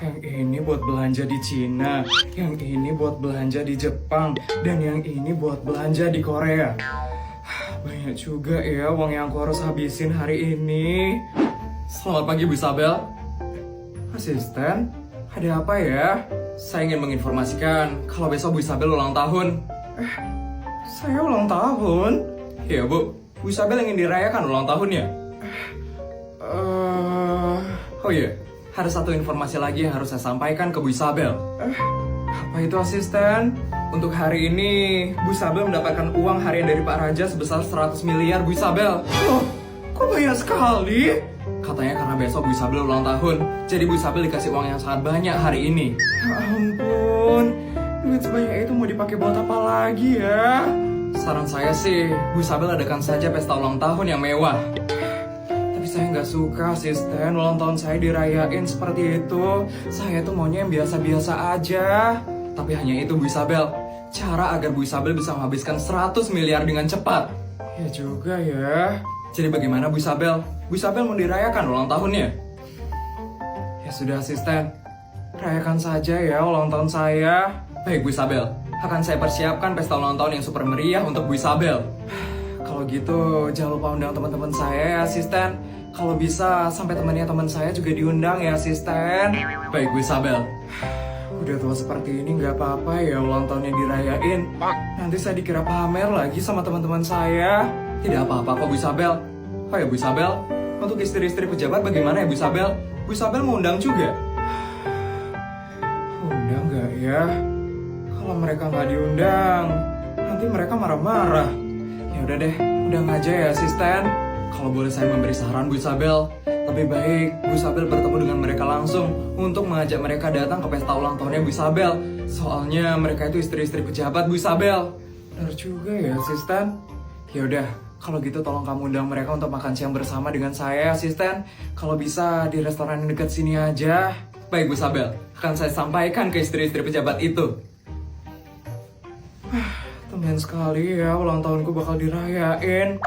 Yang ini buat belanja di Cina, yang ini buat belanja di Jepang, dan yang ini buat belanja di Korea. Banyak juga ya uang yang aku harus habisin hari ini. Selamat pagi Bu Isabel. Asisten, ada apa ya? Saya ingin menginformasikan kalau besok Bu Isabel ulang tahun. Saya ulang tahun? Iya Bu, Bu Isabel ingin dirayakan ulang tahunnya. Oh iya, ada satu informasi lagi yang harus saya sampaikan ke Bu Isabel. Apa itu asisten? Untuk hari ini, Bu Isabel mendapatkan uang harian dari Pak Raja sebesar 100 miliar Bu Isabel. Oh, kok banyak sekali? Katanya karena besok Bu Isabel ulang tahun, jadi Bu Isabel dikasih uang yang sangat banyak hari ini. Ya ampun, duit sebanyak itu mau dipakai buat apa lagi ya? Saran saya sih, Bu Isabel adakan saja pesta ulang tahun yang mewah. Tapi saya nggak suka asisten, ulang tahun saya dirayain seperti itu. Saya tuh maunya yang biasa-biasa aja. Tapi hanya itu Bu Isabel, cara agar Bu Isabel bisa menghabiskan 100 miliar dengan cepat. Ya juga ya. Jadi bagaimana Bu Isabel? Bu Isabel mau dirayakan ulang tahunnya? Ya sudah asisten, rayakan saja ya ulang tahun saya. Baik Bu Isabel, akan saya persiapkan pesta ulang tahun yang super meriah untuk Bu Isabel. Kalau gitu jangan lupa undang teman-teman saya ya asisten. Kalau bisa sampai temannya teman saya juga diundang ya asisten. Baik Bu Isabel. Udah tua seperti ini nggak apa-apa ya ulang tahunnya dirayain. Nanti saya dikira pamer lagi sama teman-teman saya. Tidak apa-apa kok Bu Isabel. Oh ya Bu Isabel, untuk istri-istri pejabat bagaimana ya Bu Isabel? Bu Isabel mau undang juga? Undang nggak ya? Kalau mereka nggak diundang, nanti mereka marah-marah. Ya udah deh, undang aja ya asisten. Kalau boleh saya memberi saran Bu Isabel, lebih baik Bu Isabel bertemu dengan mereka langsung untuk mengajak mereka datang ke pesta ulang tahunnya Bu Isabel. Soalnya mereka itu istri-istri pejabat Bu Isabel. Benar juga ya asisten. Ya udah, kalau gitu tolong kamu undang mereka untuk makan siang bersama dengan saya asisten. Kalau bisa di restoran yang dekat sini aja. Baik Bu Isabel, akan saya sampaikan ke istri-istri pejabat itu. Temen sekali ya ulang tahunku bakal dirayain.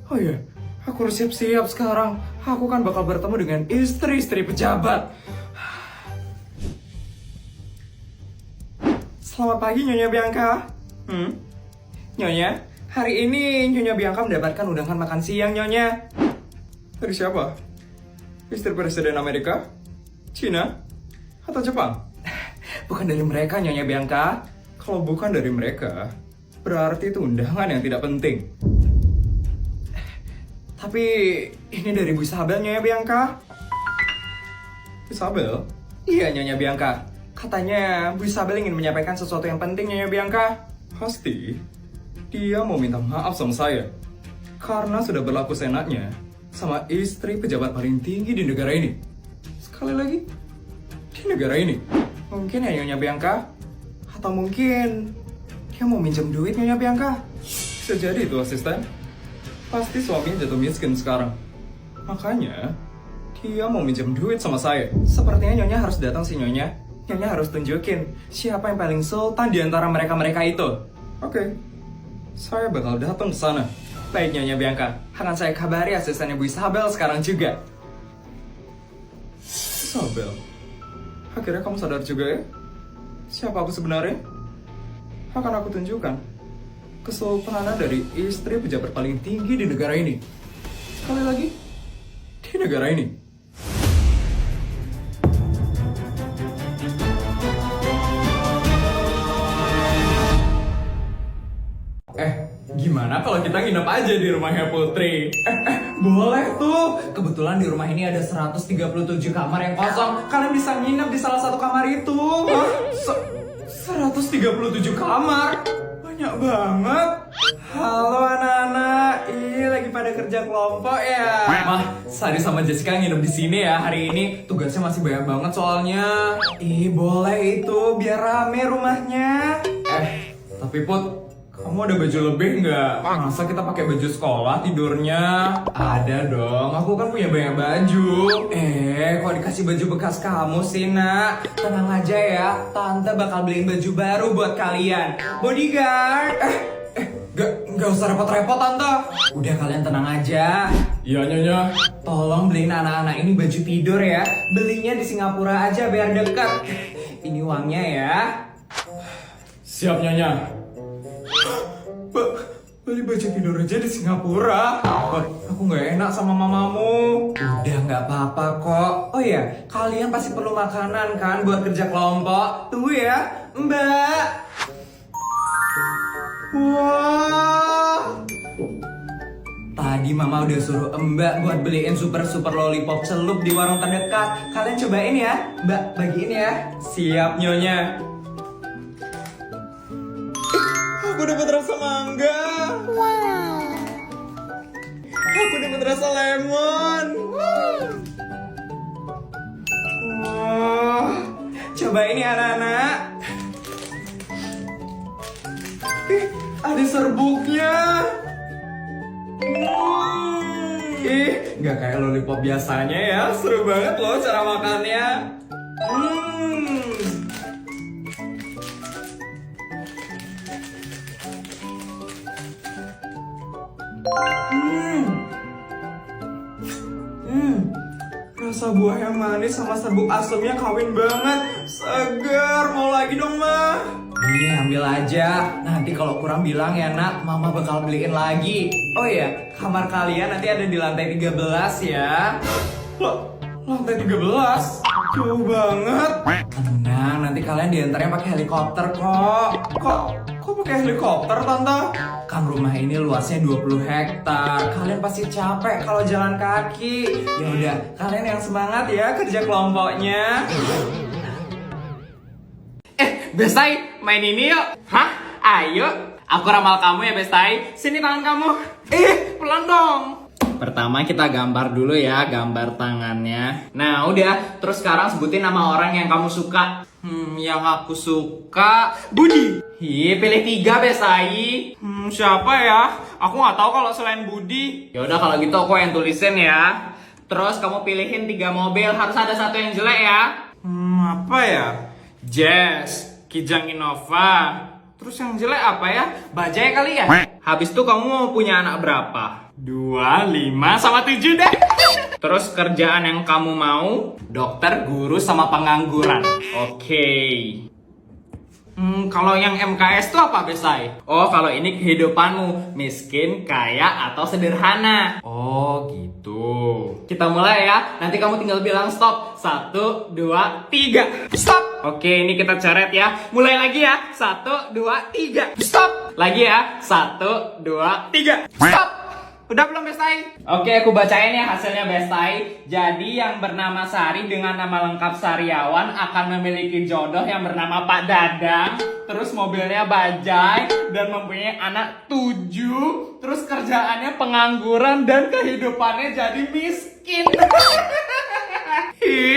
Oh iya, aku harus siap-siap sekarang. Aku kan bakal bertemu dengan istri-istri pejabat. Selamat pagi Nyonya Bianca. Nyonya, hari ini Nyonya Bianca mendapatkan undangan makan siang Nyonya. Dari siapa? Istri Presiden Amerika? Cina? Atau Jepang? Bukan dari mereka Nyonya Bianca. Kalau bukan dari mereka, berarti itu undangan yang tidak penting. Tapi ini dari Bu Isabel Nyonya Bianca. Isabel? Iya Nyonya Bianca. Katanya Bu Isabel ingin menyampaikan sesuatu yang penting Nyonya Bianca. Pasti dia mau minta maaf sama saya karena sudah berlaku seenaknya sama istri pejabat paling tinggi di negara ini. Sekali lagi, di negara ini. Mungkin ya Nyonya Bianca. Atau mungkin dia mau minjem duit Nyonya Bianca. Bisa jadi itu asisten. Pasti suaminya jatuh miskin sekarang. Makanya dia mau minjem duit sama saya. Sepertinya Nyonya harus datang sih Nyonya. Nyonya harus tunjukin siapa yang paling sultan di antara mereka-mereka itu. Oke, saya bakal datang ke sana. Baik Nyonya Bianca, akan saya kabari asistennya Bu Isabel sekarang juga. Isabel, akhirnya kamu sadar juga ya? Siapa aku sebenarnya? Akan aku tunjukkan kesultanan dari istri pejabat paling tinggi di negara ini. Sekali lagi, di negara ini. Gimana kalau kita nginep aja di rumahnya Putri? Boleh tuh. Kebetulan di rumah ini ada 137 kamar yang kosong. Kalian bisa nginep di salah satu kamar itu. 137 kamar? Banyak banget. Halo anak-anak. Ih, lagi pada kerja kelompok ya? Mah, Sari sama Jessica nginep di sini ya hari ini. Tugasnya masih banyak banget soalnya. Ih, boleh itu biar rame rumahnya. Tapi Put, kamu ada baju lebih nggak? Masa kita pakai baju sekolah tidurnya? Ada dong, aku kan punya banyak baju. Kok dikasih baju bekas kamu sih nak? Tenang aja ya, tante bakal beliin baju baru buat kalian. Bodyguard! Nggak usah repot-repot tante. Udah kalian tenang aja. Iya Nyonya. Tolong beliin anak-anak ini baju tidur ya. Belinya di Singapura aja biar dekat. Ini uangnya ya. Siap Nyonya. Beli baju tidur aja di Singapura. Aku nggak enak sama mamamu. Udah nggak apa-apa kok. Oh iya, kalian pasti perlu makanan kan buat kerja kelompok. Tunggu ya, Mbak. Wah. Tadi mama udah suruh Mbak buat beliin super lollipop celup di warung terdekat. Kalian cobain ya, Mbak bagiin ya. Siap Nyonya. Aku dapat rasa mangga. Wow. Aku dapat rasa lemon. Wah. Cobain ya anak-anak. Ada serbuknya. Nggak kayak lollipop biasanya ya. Seru banget loh cara makannya. Rasa buah yang manis sama serbuk asemnya kawin banget. Segar, mau lagi dong Ma. Nih ambil aja. Nanti kalau kurang bilang ya nak, mama bakal beliin lagi. Oh iya, kamar kalian nanti ada di lantai 13 ya. Loh, lantai 13? Jauh banget. Tenang, nanti kalian diantarnya pakai helikopter kok. Kok pakai helikopter tante? Kan rumah ini luasnya 20 hektar. Kalian pasti capek kalau jalan kaki. Ya udah, kalian yang semangat ya kerja kelompoknya. Bestai, main ini yuk. Hah? Ayo. Aku ramal kamu ya Bestai. Sini tangan kamu. Pelan dong. Pertama kita gambar dulu ya, gambar tangannya. Nah udah, terus sekarang sebutin nama orang yang kamu suka. Yang aku suka Budi. Pilih 3 Bestai. Siapa ya? Aku nggak tahu kalau selain Budi. Ya udah kalau gitu aku yang tulisin ya. Terus kamu pilihin 3 mobil, harus ada satu yang jelek ya. Apa ya? Jazz, Kijang Innova. Terus yang jelek apa ya? Bajaj kali ya? Habis itu kamu mau punya anak berapa? 2, 5, sama 7 deh. Terus kerjaan yang kamu mau? Dokter, guru, sama pengangguran. Oke. Kalau yang MKS itu apa Besai? Oh, kalau ini kehidupanmu, miskin, kaya, atau sederhana. Oh, gitu. Kita mulai ya. Nanti kamu tinggal bilang stop. 1, 2, 3. Stop. Oke, ini kita coret ya. Mulai lagi ya. 1, 2, 3. Stop. Lagi ya. 1, 2, 3. Stop. Udah belum Bestai? Oke, aku bacain ya hasilnya Bestai. Jadi yang bernama Sari dengan nama lengkap Sariawan akan memiliki jodoh yang bernama Pak Dadang. Terus mobilnya Bajaj dan mempunyai anak 7. Terus kerjaannya pengangguran dan kehidupannya jadi miskin.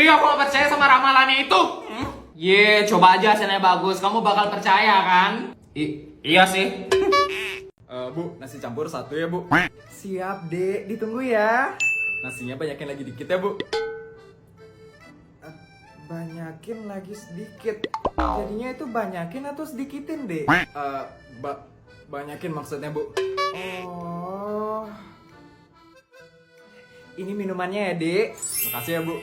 Aku gak percaya sama ramalannya itu. Coba aja hasilnya bagus. Kamu bakal percaya kan? Iya sih. Bu, nasi campur 1 ya Bu. Siap dek, ditunggu ya. Nasinya banyakin lagi dikit ya Bu. Banyakin lagi sedikit. Jadinya itu banyakin atau sedikitin dek? Banyakin maksudnya Bu. Oh, ini minumannya ya dek. Makasih ya Bu.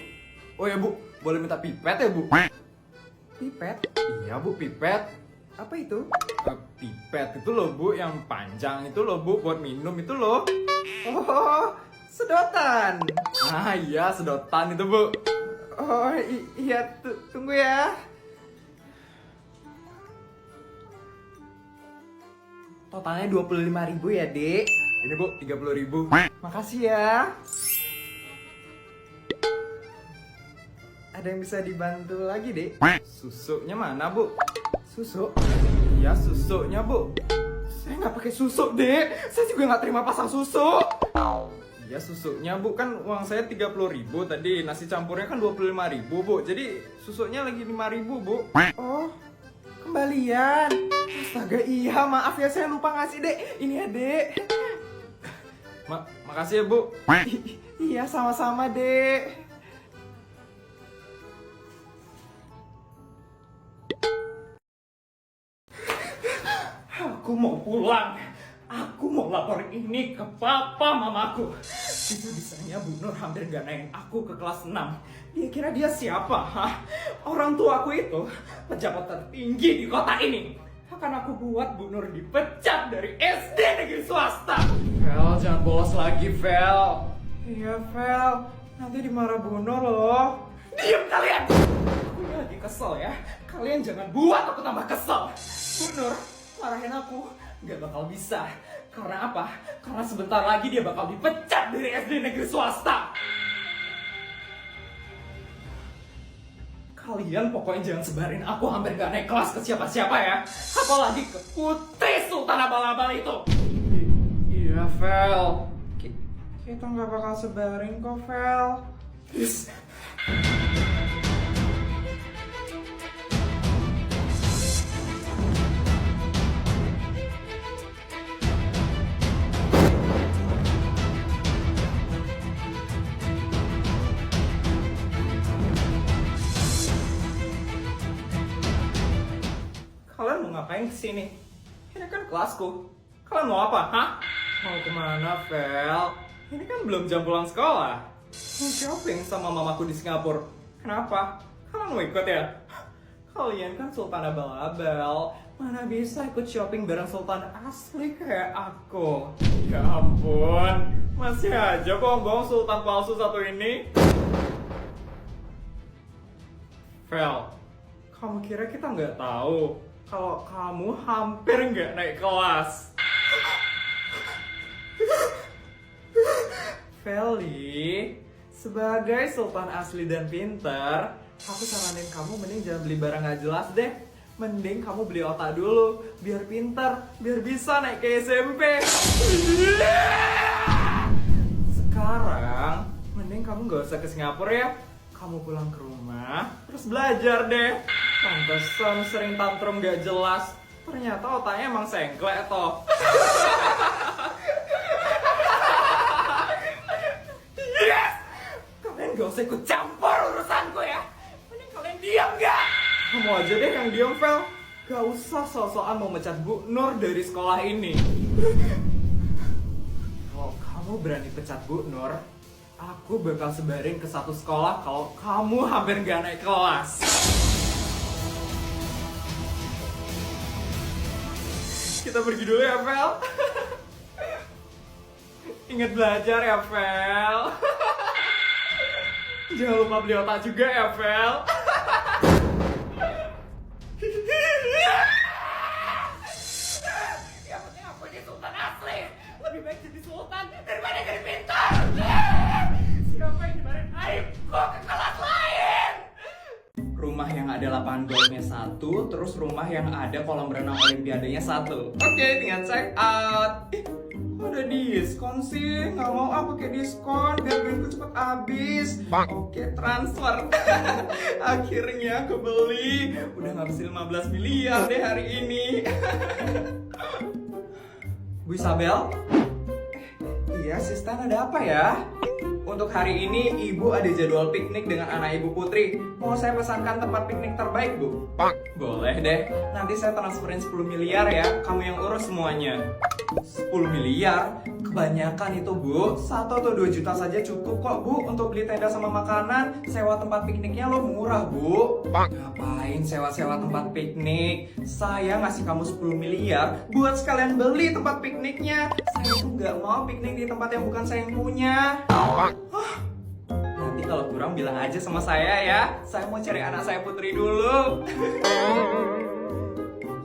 Oh ya Bu, boleh minta pipet ya Bu? Pipet? Iya Bu, pipet. Apa itu? Pipet itu loh Bu, yang panjang itu loh Bu, buat minum itu loh. Oh, sedotan. Ah iya, sedotan itu Bu. Oh iya, tunggu ya. Totalnya 25.000 ya dek. Ini Bu, 30.000. Makasih ya. Ada yang bisa dibantu lagi dek? Susuknya mana Bu? Susuk? Iya susuknya Bu. Saya nggak pakai susuk dek. Saya juga nggak terima pasang susuk. Iya susuknya Bu, kan uang saya 30.000 tadi. Nasi campurnya kan 25.000 Bu. Jadi susuknya lagi 5.000 Bu. Oh, kembalian. Astaga iya, maaf ya saya lupa ngasih dek. Ini ya dek. Makasih ya Bu. Iya sama-sama dek. Aku mau pulang. Aku mau lapor ini ke papa mamaku. Bisa-bisanya Bu Nur hampir gak naikin aku ke kelas 6. Dia kira dia siapa? Hah? Orang tua aku itu pejabat tertinggi di kota ini. Akan aku buat Bu Nur dipecat dari SD negeri swasta. Vel, jangan bolos lagi, Vel. Iya, Vel. Nanti dimarah Bu Nur loh. Diam kalian! Aku ini lagi kesel ya. Kalian jangan buat aku tambah kesel. Bu Nur, marahin aku. Gak bakal bisa. Karena apa? Karena sebentar lagi dia bakal dipecat dari SD negeri swasta. Kalian pokoknya jangan sebarin aku hampir gak naik kelas ke siapa-siapa ya. Apalagi ke Putri Sultan Abal-Abal itu. Iya, Vel. Kita gak bakal sebarin kok, Vel. Please. Kalian mau ngapain kesini? Ini kan kelasku. Kalian mau apa, hah? Mau kemana, Vel? Ini kan belum jam pulang sekolah. Mau shopping sama mamaku di Singapura. Kenapa? Kalian mau ikut ya? Kalian kan Sultan Abal-Abal. Mana bisa ikut shopping bareng Sultan asli kayak aku? Ya ampun. Masih aja bohong-bohong Sultan palsu satu ini. Vel, kamu kira kita nggak tahu kalau kamu hampir nggak naik kelas? Feli, sebagai Sultan asli dan pinter, aku saranin kamu mending jangan beli barang nggak jelas deh. Mending kamu beli otak dulu, biar pinter, biar bisa naik ke SMP. Sekarang, mending kamu nggak usah ke Singapura ya. Kamu pulang ke rumah, terus belajar deh. Pantesan sering tantrum gak jelas. Ternyata otaknya emang sengklek toh. Yes! Kalian gak usah ikut campur urusanku ya. Mending kalian diam gak? Kamu aja deh yang diam, Vel. Gak usah sok-sokan mau mecat Bu Nur dari sekolah ini. Kalau kamu berani pecat Bu Nur, aku bakal sebarin ke satu sekolah kalau kamu hampir gak naik kelas. Kita pergi dulu ya, Vel. Ingat belajar ya, Vel. Jangan lupa beli otak juga ya, Vel. Yang penting aku jadi sultan asli. Lebih baik jadi sultan daripada jadi pintar. Siapa yang nyebarin aibku ke kelas lain? Rumah yang ada lapangan golfnya 1, terus rumah yang ada kolam renang olimpiadenya 1. Oke, tinggal check out. Kok ada diskon sih? Nggak mau pakai diskon, biar duitku cepet habis. Oke, transfer. Akhirnya kebeli. Udah ngabisin 15 miliar deh hari ini. Bu Isabel? Iya, asisten, ada apa ya? Untuk hari ini, Ibu ada jadwal piknik dengan anak Ibu Putri. Mau saya pesankan tempat piknik terbaik, Bu? Boleh deh. Nanti saya transferin 10 miliar ya. Kamu yang urus semuanya. 10 miliar? Kebanyakan itu, Bu. 1 atau 2 juta saja cukup kok, Bu. Untuk beli tenda sama makanan. Sewa tempat pikniknya lo murah, Bu. Ngapain sewa-sewa tempat piknik? Saya ngasih kamu 10 miliar buat sekalian beli tempat pikniknya. Saya tuh nggak mau piknik di tempat yang bukan saya yang punya. Nanti kalau kurang bilang aja sama saya ya. Saya mau cari anak saya Putri dulu.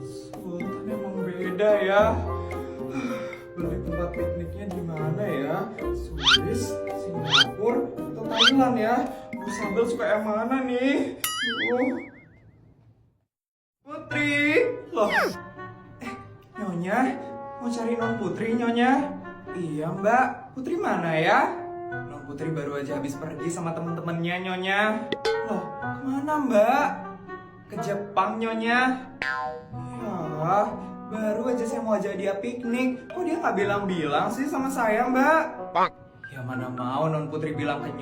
Sultan emang beda ya. Beli tempat pikniknya di mana ya? Swiss, Singapura, atau Thailand ya? Bu Isabel suka yang mana nih? Putri, loh. Nyonya, mau cari non Putri Nyonya? Iya Mbak, Putri mana ya? Non Putri baru aja habis pergi sama temen-temennya Nyonya. Loh, kemana Mbak? Ke Jepang Nyonya. Ya, baru aja saya mau ajak dia piknik. Kok dia nggak bilang-bilang sih sama saya Mbak? Ya mana mau non Putri bilang ke Nyonya.